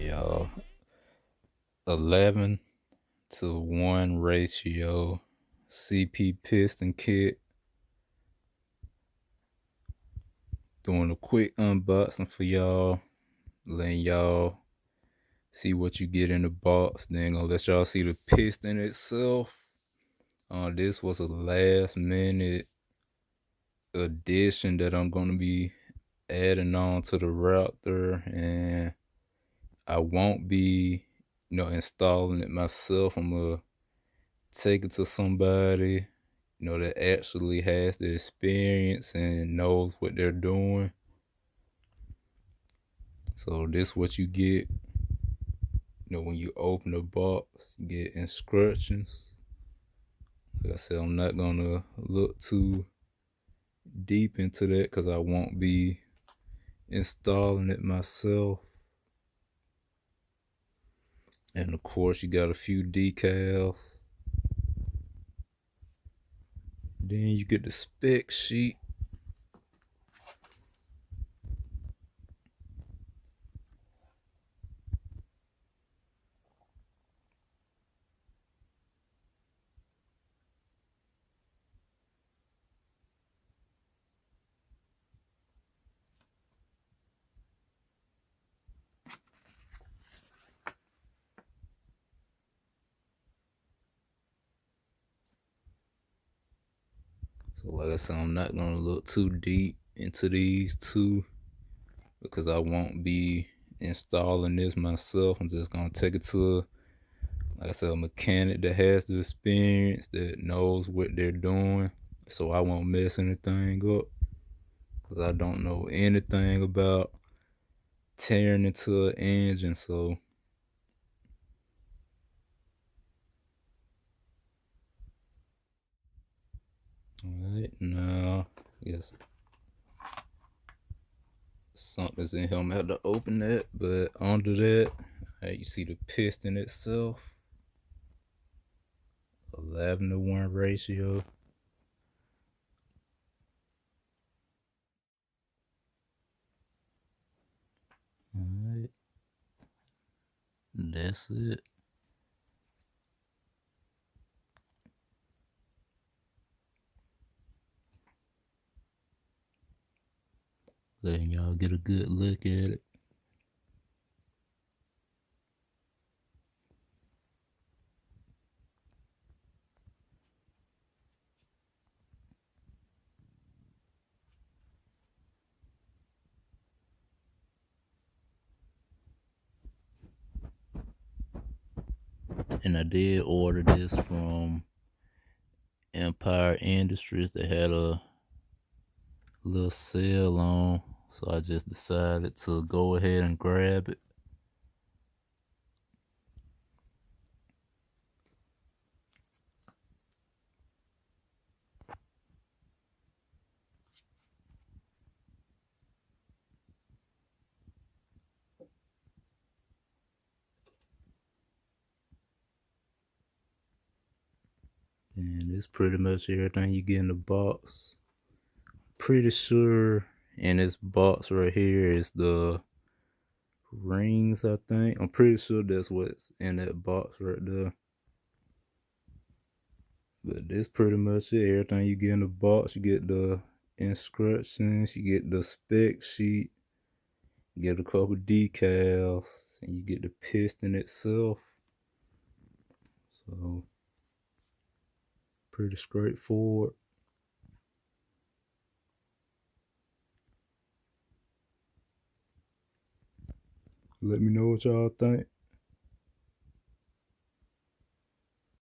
Y'all. 11-to-1 ratio CP piston kit. Doing a quick unboxing for y'all. Letting y'all see what you get in the box. Then gonna let y'all see the piston itself. This was a last minute addition that I'm gonna be adding on to the Raptor, and I won't be installing it myself. I'm gonna take it to somebody that actually has the experience and knows what they're doing. So this what you get when you open the box. You get instructions. Like I said, I'm not gonna look too deep into that because I won't be installing it myself. And of course you got a few decals. Then you get the spec sheet. So like I said, I'm not gonna look too deep into these two because I won't be installing this myself. I'm just gonna take it to like I said, a mechanic that has the experience, that knows what they're doing, so I won't mess anything up because I don't know anything about tearing into an engine. So alright, now yes, something's in here. I'm gonna have to open that, but under that, you see the piston itself. 11-to-1 ratio. Alright, that's it. Letting y'all get a good look at it. And I did order this from Empire Industries. They had a little sale on, so I just decided to go ahead and grab it. And it's pretty much everything you get in the box. Pretty sure in this box right here is the rings, I think. I'm pretty sure that's what's in that box right there. But this pretty much it. Everything you get in the box, you get the instructions, you get the spec sheet, you get a couple decals, and you get the piston itself. So pretty straightforward. Let me know what y'all think.